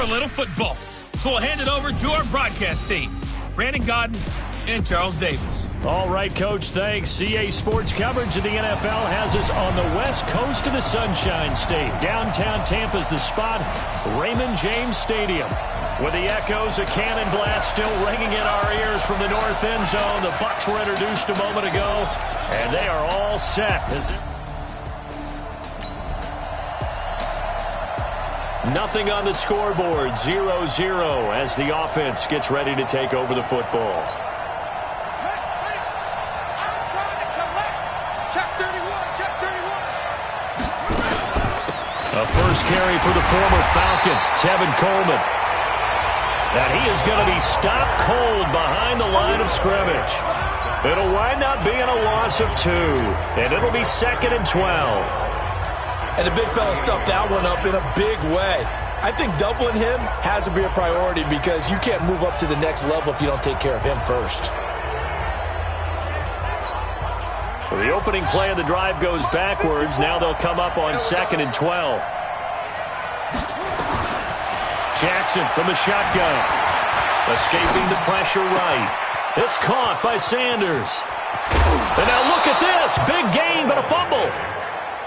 a little football. So we'll hand it over to our broadcast team, Brandon Godden and Charles Davis. All right, Coach, thanks. CA Sports coverage of the NFL has us on the west coast of the Sunshine State. Downtown Tampa's the spot, Raymond James Stadium. With the echoes of cannon blast still ringing in our ears from the north end zone, the Bucs were introduced a moment ago, and they are all set. Nothing on the scoreboard, 0-0 as the offense gets ready to take over the football. A first carry for the former Falcon, Tevin Coleman. And he is going to be stopped cold behind the line of scrimmage. It'll wind up being a loss of 2, and it'll be 2nd and 12. And the big fella stuffed that one up in a big way. I think doubling him has to be a priority because you can't move up to the next level if you don't take care of him first. So the opening play of the drive goes backwards. Now they'll come up on 2nd and 12. Jackson from the shotgun. Escaping the pressure right. It's caught by Sanders. And now look at this. Big gain, but a fumble.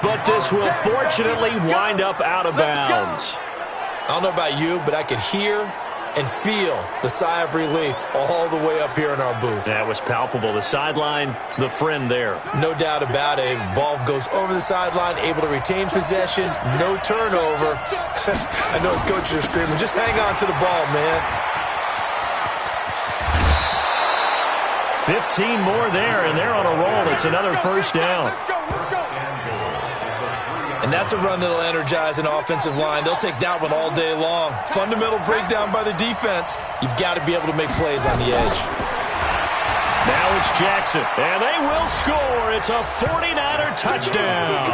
But this will fortunately wind up out of bounds. I don't know about you, but I could hear and feel the sigh of relief all the way up here in our booth. That was palpable. The sideline, the friend there. No doubt about it. Ball goes over the sideline, able to retain possession, no turnover. I know his coaches are screaming, just hang on to the ball, man. 15 more there, and they're on a roll. It's another first down. And that's a run that'll energize an offensive line. They'll take that one all day long. Fundamental breakdown by the defense. You've got to be able to make plays on the edge. Now it's Jackson, and they will score. It's a 49er touchdown.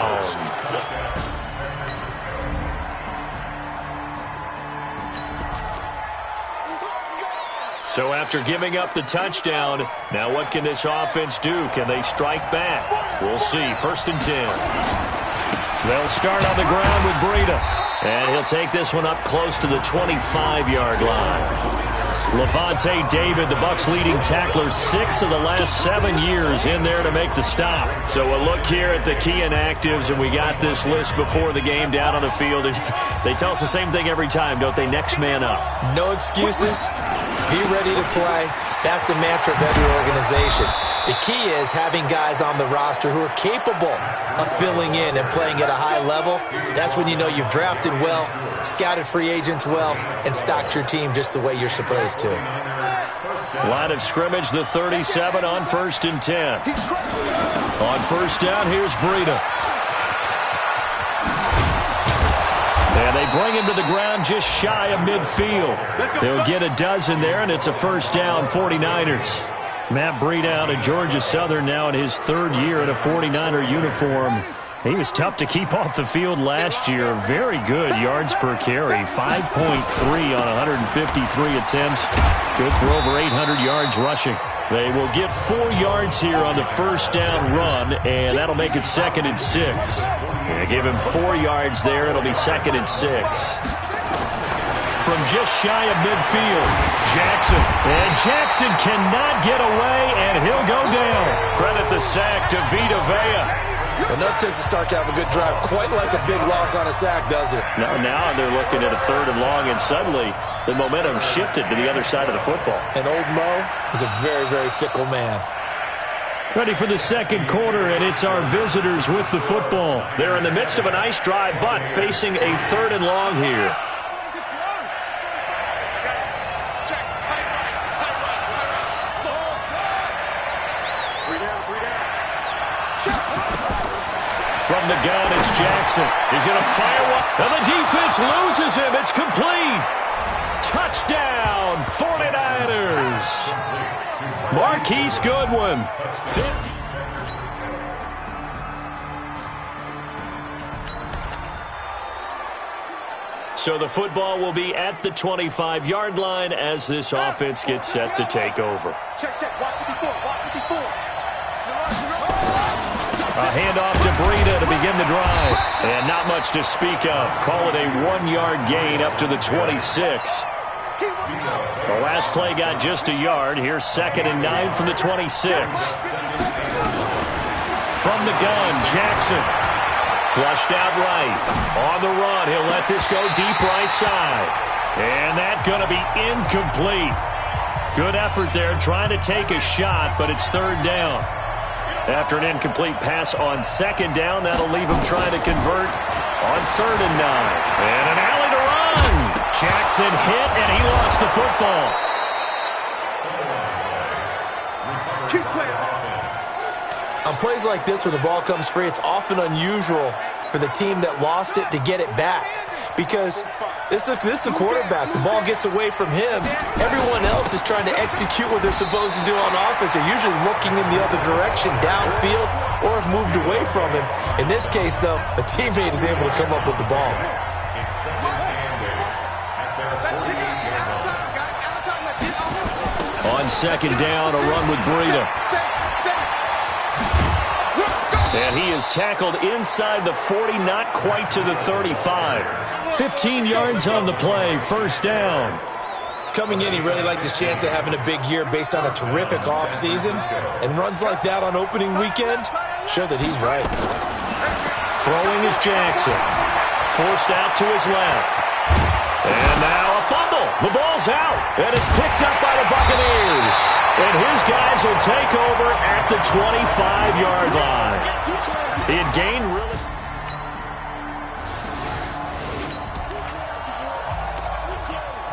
So after giving up the touchdown, now what can this offense do? Can they strike back? We'll see. 1st and 10. They'll start on the ground with Breida. And he'll take this one up close to the 25-yard line. Levante David, the Bucs leading tackler, 6 of the last 7 years in there to make the stop. So we'll look here at the key inactives, and we got this list before the game down on the field. They tell us the same thing every time, don't they? Next man up. No excuses. Be ready to play. That's the mantra of every organization. The key is having guys on the roster who are capable of filling in and playing at a high level. That's when you know you've drafted well, scouted free agents well, and stocked your team just the way you're supposed to. Line of scrimmage, the 37 on 1st and 10. On 1st down, here's Breida. And they bring him to the ground just shy of midfield. They'll get a dozen there, and it's a first down, 49ers. Matt Breida out of Georgia Southern now in his 3rd year in a 49er uniform. He was tough to keep off the field last year. Very good yards per carry, 5.3 on 153 attempts. Good for over 800 yards rushing. They will get 4 yards here on the first down run, and that'll make it 2nd and 6. They give him 4 yards there. It'll be 2nd and 6. From just shy of midfield, Jackson. And Jackson cannot get away, and he'll go down. Credit the sack to Vita Vea. Well, that takes a start to have a good drive. Quite like a big loss on a sack, does it? No, now they're looking at a 3rd and long, and suddenly the momentum shifted to the other side of the football. And old Mo is a very, very fickle man. Ready for the 2nd quarter, and it's our visitors with the football. They're in the midst of a nice drive, but facing a 3rd and long here. From the gun, it's Jackson. He's going to fire one. And the defense loses him. It's complete. Touchdown, 49ers. Marquise Goodwin. 50. So the football will be at the 25-yard line as this offense gets set to take over. Check. Watch 54. A handoff to Breida to begin the drive. And not much to speak of. Call it a 1-yard gain up to the 26. The last play got just a yard. Here's 2nd and 9 from the 26. From the gun, Jackson. Flushed out right. On the run, he'll let this go deep right side. And that's going to be incomplete. Good effort there trying to take a shot, but it's 3rd down. After an incomplete pass on 2nd down, that'll leave him trying to convert on 3rd and 9. And an alley to run. Jackson hit, and he lost the football. On plays like this, when the ball comes free, it's often unusual for the team that lost it to get it back. Because this is the quarterback. The ball gets away from him. Everyone else is trying to execute what they're supposed to do on offense. They're usually looking in the other direction, downfield, or have moved away from him. In this case, though, a teammate is able to come up with the ball. On 2nd down, a run with Breida. And he is tackled inside the 40, not quite to the 35. 15 yards on the play, 1st down. Coming in, he really liked his chance of having a big year based on a terrific offseason. And runs like that on opening weekend show that he's right. Throwing is Jackson. Forced out to his left. And now a fumble. The ball's out. And it's picked up by the Buccaneers. And his guys will take over at the 25-yard line. He had gained really...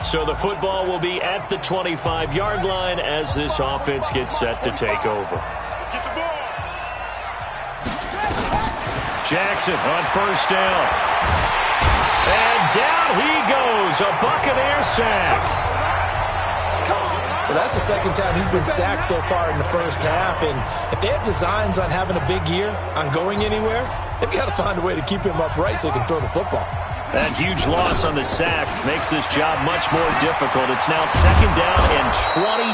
So the football will be at the 25-yard line as this offense gets set to take over. Jackson on 1st down. And down he goes. A Buccaneer sack. Well, that's the 2nd time he's been sacked so far in the 1st half. And if they have designs on having a big year, on going anywhere, they've got to find a way to keep him upright so he can throw the football. That huge loss on the sack makes this job much more difficult. It's now 2nd down and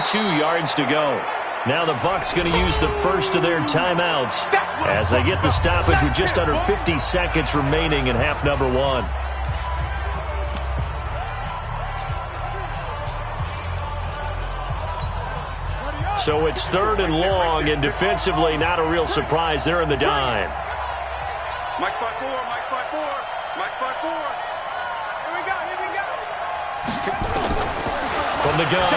22 yards to go. Now the Bucs going to use the first of their timeouts as they get the stoppage with just under 50 seconds remaining in half number 1. So it's 3rd and long, and defensively not a real surprise. They're in the dime. Mike 5-4, Mike 5-4, Mike 5-4. Here we go. From the gun,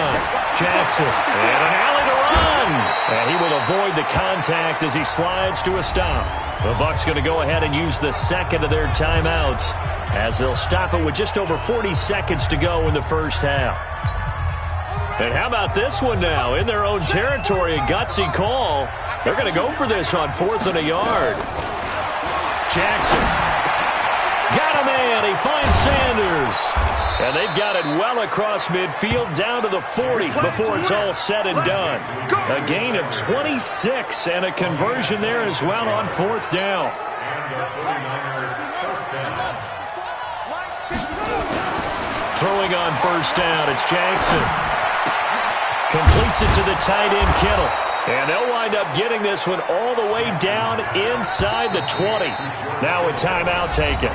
Jackson, and an alley to run. And he will avoid the contact as he slides to a stop. The Bucs going to go ahead and use the 2nd of their timeouts as they'll stop it with just over 40 seconds to go in the 1st half. And how about this one now? In their own territory, a gutsy call. They're going to go for this on 4th and a yard. Jackson. Got a man. He finds Sanders. And they've got it well across midfield down to the 40 before it's all said and done. A gain of 26 and a conversion there as well on 4th down. Throwing on 1st down, it's Jackson. Completes it to the tight end, Kittle. And they'll wind up getting this one all the way down inside the 20. Now a timeout taken.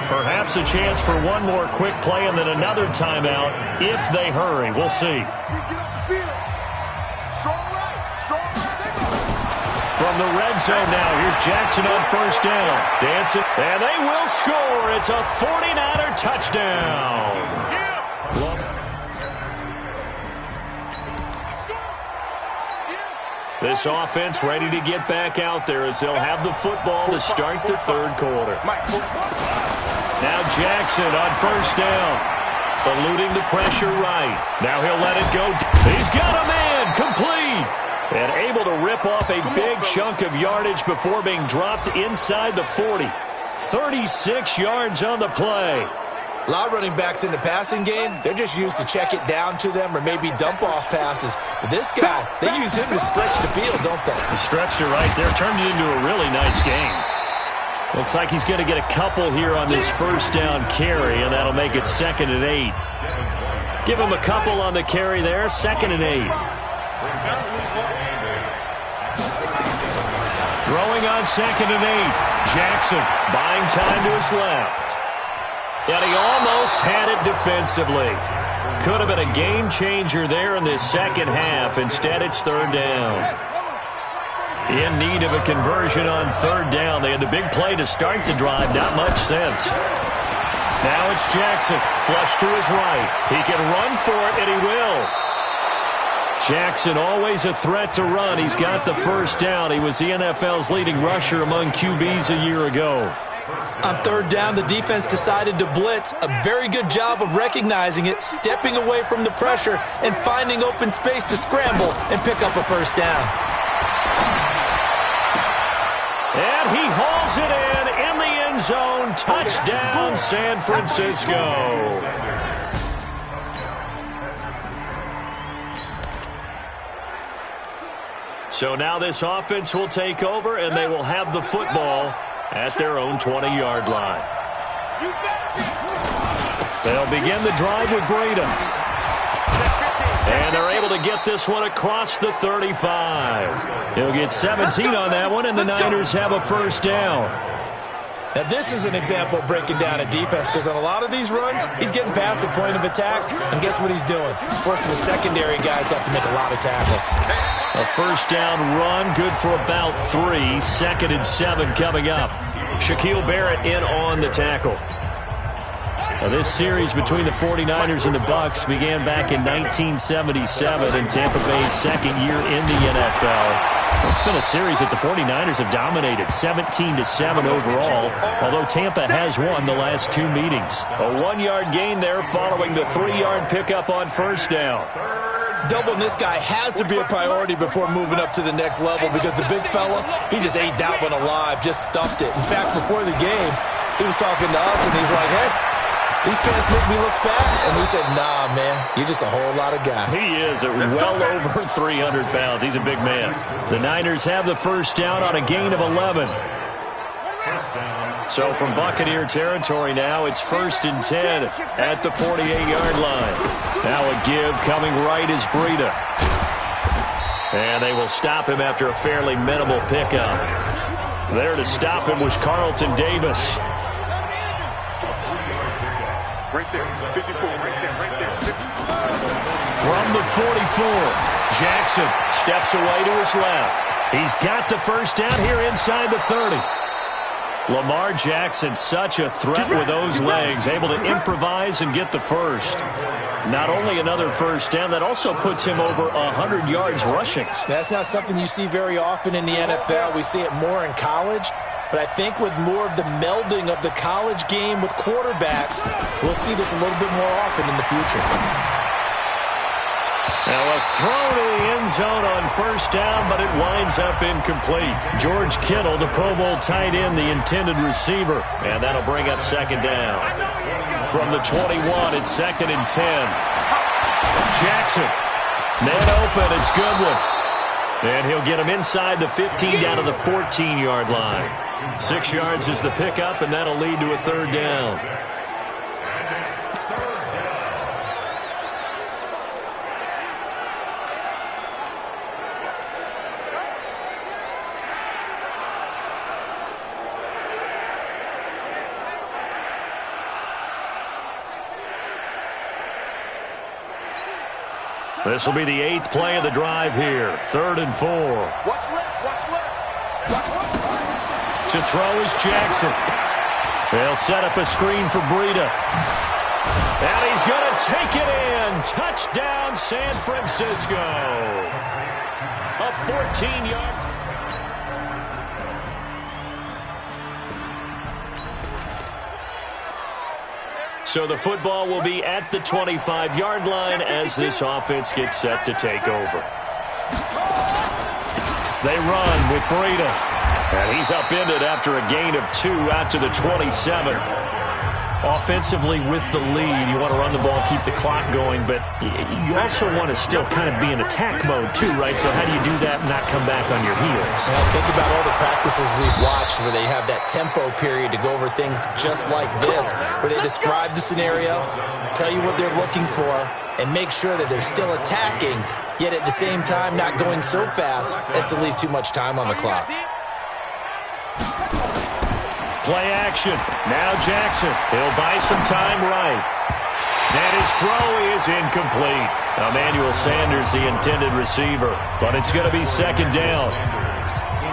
Perhaps a chance for one more quick play and then another timeout if they hurry. We'll see. From the red zone now, here's Jackson on 1st down. Dancing, and they will score. It's a 49er touchdown. This offense ready to get back out there as they'll have the football to start the 3rd quarter. Now Jackson on 1st down. Eluding the pressure right. Now he'll let it go. He's got a man. Complete. And able to rip off a big chunk of yardage before being dropped inside the 40. 36 yards on the play. A lot of running backs in the passing game, they're just used to check it down to them or maybe dump-off passes. But this guy, they use him to stretch the field, don't they? He stretched it right there, turned it into a really nice game. Looks like he's going to get a couple here on this 1st down carry, and that'll make it 2nd and 8. Give him a couple on the carry there, 2nd and 8. Throwing on 2nd and 8. Jackson buying time to his left. And he almost had it defensively. Could have been a game changer there in this second half. Instead, it's 3rd down. In need of a conversion on 3rd down. They had the big play to start the drive. Not much sense. Now it's Jackson. Flush to his right. He can run for it, and he will. Jackson always a threat to run. He's got the 1st down. He was the NFL's leading rusher among QBs a year ago. On 3rd down, the defense decided to blitz. A very good job of recognizing it, stepping away from the pressure, and finding open space to scramble and pick up a 1st down. And he hauls it in the end zone. Touchdown, San Francisco. So now this offense will take over, and they will have the football at their own 20-yard line. They'll begin the drive with Breida. And they're able to get this one across the 35. He'll get 17 on that one, and the Niners have a 1st down. Now, this is an example of breaking down a defense, because on a lot of these runs, he's getting past the point of attack, and guess what he's doing? Forcing the secondary guys to have to make a lot of tackles. A 1st down run, good for about 3. 2nd and 7 coming up. Shaquille Barrett in on the tackle. Now, this series between the 49ers and the Bucs began back in 1977 in Tampa Bay's 2nd year in the NFL. It's been a series that the 49ers have dominated, 17-7 overall, although Tampa has won the last 2 meetings. A 1-yard gain there following the 3-yard pickup on 1st down. Doubling this guy has to be a priority before moving up to the next level, because the big fella, he just ate that one alive, just stuffed it. In fact, before the game, he was talking to us, and he's like, hey, these pants make me look fat. And we said, nah, man, you're just a whole lot of guy. He is at well over 300 pounds. He's a big man. The Niners have the 1st down on a gain of 11. So from Buccaneer territory now, it's 1st and 10 at the 48-yard line. Now a give coming right is Breida. And they will stop him after a fairly minimal pickup. There to stop him was Carlton Davis. Right there, 54, right there, 54. From the 44, Jackson steps away to his left. He's got the 1st down here inside the 30. Lamar Jackson, such a threat with those legs, able to improvise and get the 1st. Not only another 1st down, that also puts him over 100 yards rushing. That's not something you see very often in the NFL. We see it more in college. But I think with more of the melding of the college game with quarterbacks, we'll see this a little bit more often in the future. Now a throw to the end zone on 1st down, but it winds up incomplete. George Kittle, the Pro Bowl tight end, the intended receiver. And that'll bring up 2nd down. From the 21, it's 2nd and 10. Jackson, man open, it's Goodwin. And he'll get him inside the 15 down to the 14-yard line. 6 yards is the pickup, and that'll lead to a 3rd down. This will be the 8th play of the drive here. 3rd and 4. Watch left, watch left. Watch left. To throw is Jackson. They'll set up a screen for Breida. And he's going to take it in. Touchdown, San Francisco. A 14-yard. So the football will be at the 25-yard line as this offense gets set to take over. They run with Breida. And he's upended after a gain of 2 out to the 27. Offensively with the lead, you want to run the ball, keep the clock going, but you also want to still kind of be in attack mode too, right? So how do you do that and not come back on your heels? Well, think about all the practices we've watched where they have that tempo period to go over things just like this, where they describe the scenario, tell you what they're looking for, and make sure that they're still attacking, yet at the same time not going so fast as to leave too much time on the clock. play action. Now Jackson. He'll buy some time right. And his throw is incomplete. Emmanuel Sanders, the intended receiver. But it's going to be second down.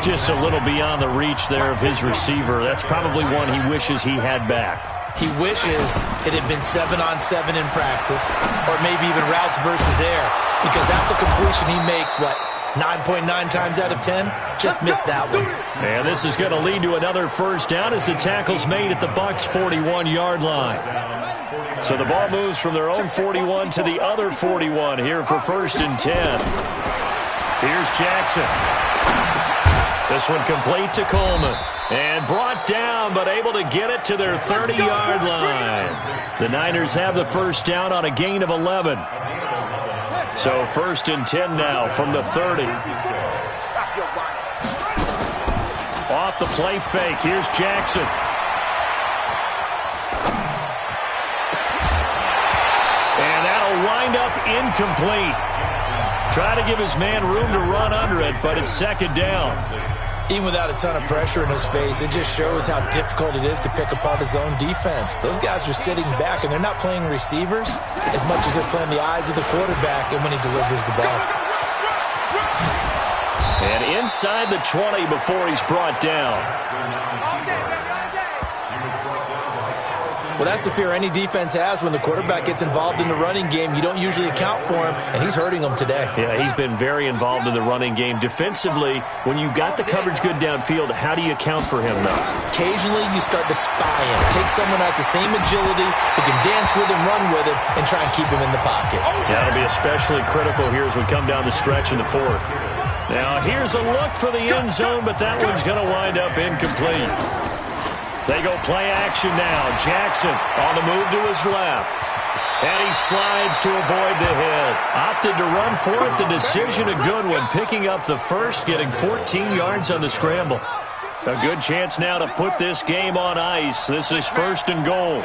Just a little beyond the reach there of his receiver. That's probably one he wishes he had back. He wishes it had been 7-on-7 in practice, or maybe even routes versus air, because that's a completion he makes, 9.9 times out of 10? Just missed that one. And this is going to lead to another first down as the tackle's made at the Bucs' 41-yard line. So the ball moves from their own 41 to the other 41 here for 1st and 10. Here's Jackson. This one complete to Coleman. And brought down, but able to get it to their 30-yard line. The Niners have the first down on a gain of 11. So 1st and 10 now from the 30. Off the play fake. Here's Jackson. And that'll wind up incomplete. Try to give his man room to run under it, but it's second down. Even without a ton of pressure in his face, it just shows how difficult it is to pick apart his own defense. Those guys are sitting back, and they're not playing receivers as much as they're playing the eyes of the quarterback and when he delivers the ball. And inside the 20 before he's brought down. Well, that's the fear any defense has when the quarterback gets involved in the running game. You don't usually account for him, and he's hurting them today. Yeah, he's been very involved in the running game. Defensively, when you got the coverage good downfield, how do you account for him, though? Occasionally, you start to spy him. Take someone who has the same agility, who can dance with him, run with him, and try and keep him in the pocket. Yeah, that'll be especially critical here as we come down the stretch in the 4th. Now, here's a look for the end zone, but that one's going to wind up incomplete. They go play action now. Jackson on the move to his left. And he slides to avoid the hit. Opted to run for it. The decision a good one. Picking up the first, getting 14 yards on the scramble. A good chance now to put this game on ice. This is 1st and goal.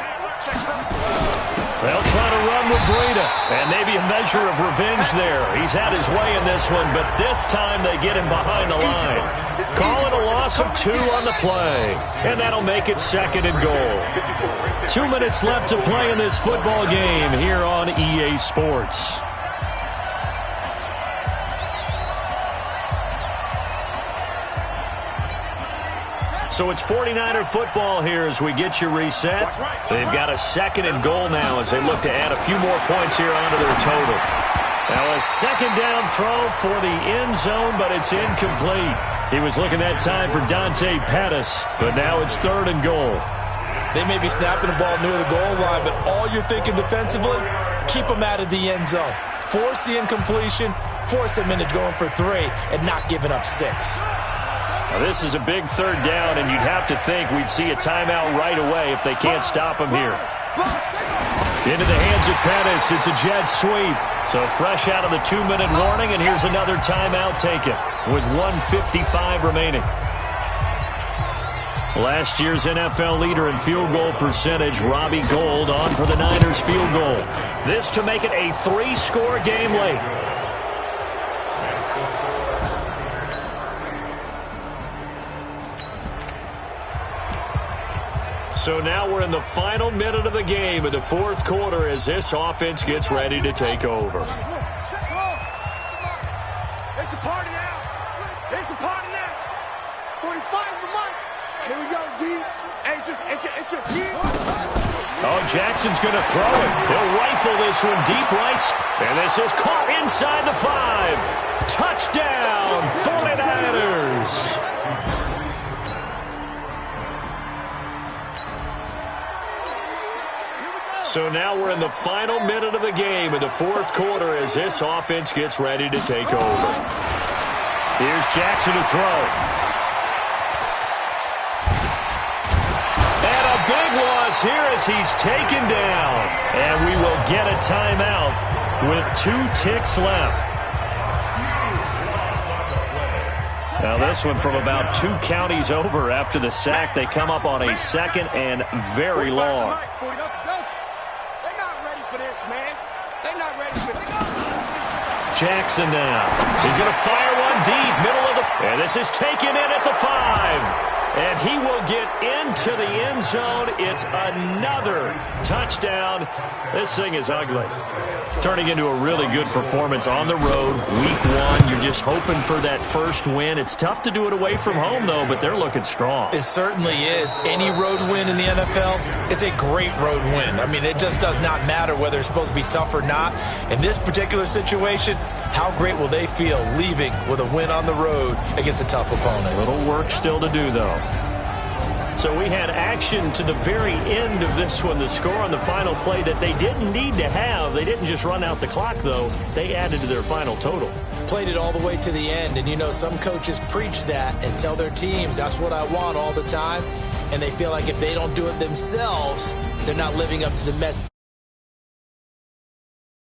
They'll try to run with Breida. And maybe a measure of revenge there. He's had his way in this one, but this time they get him behind the line. Call it a loss of 2 on the play. And that'll make it 2nd and goal. 2 minutes left to play in this football game here on EA Sports. So it's 49er football here as we get you reset. They've got a 2nd and goal now as they look to add a few more points here onto their total. Now a 2nd down throw for the end zone, but it's incomplete. He was looking that time for Dante Pettis, but now it's 3rd and goal. They may be snapping the ball near the goal line, but all you're thinking defensively, keep them out of the end zone. Force the incompletion, force them into going for 3, and not giving up 6. Now this is a big 3rd down, and you'd have to think we'd see a timeout right away if they can't stop him here. Into the hands of Pettis. It's a jet sweep. So fresh out of the 2-minute warning, and here's another timeout taken with 1:55 remaining. Last year's NFL leader in field goal percentage, Robbie Gould, on for the Niners field goal. This to make it a 3-score game late. So now we're in the final minute of the game in the 4th quarter as this offense gets ready to take over. It's a party now. It's a party now. 45 is the mark. Here we go, D. It's just here. Oh, Jackson's going to throw it. He'll rifle this one deep right. And this is caught inside the 5. Touchdown, 49ers. So now we're in the final minute of the game in the 4th quarter as this offense gets ready to take over. Here's Jackson to throw. And a big loss here as he's taken down. And we will get a timeout with 2 ticks left. Now this one from about 2 counties over after the sack. They come up on a 2nd and very long. Jackson now. He's going to fire one deep, middle of the... And this is taken in at the 5. And he will get into the end zone. It's another touchdown. This thing is ugly. Turning into a really good performance on the road. Week 1, you're just hoping for that first win. It's tough to do it away from home, though, but they're looking strong. It certainly is. Any road win in the NFL is a great road win. I mean, it just does not matter whether it's supposed to be tough or not. In this particular situation, how great will they feel leaving with a win on the road against a tough opponent? A little work still to do, though. So we had action to the very end of this one. The score on the final play that they didn't need to have. They didn't just run out the clock, though. They added to their final total. Played it all the way to the end. And, you know, some coaches preach that and tell their teams, that's what I want all the time. And they feel like if they don't do it themselves, they're not living up to the message.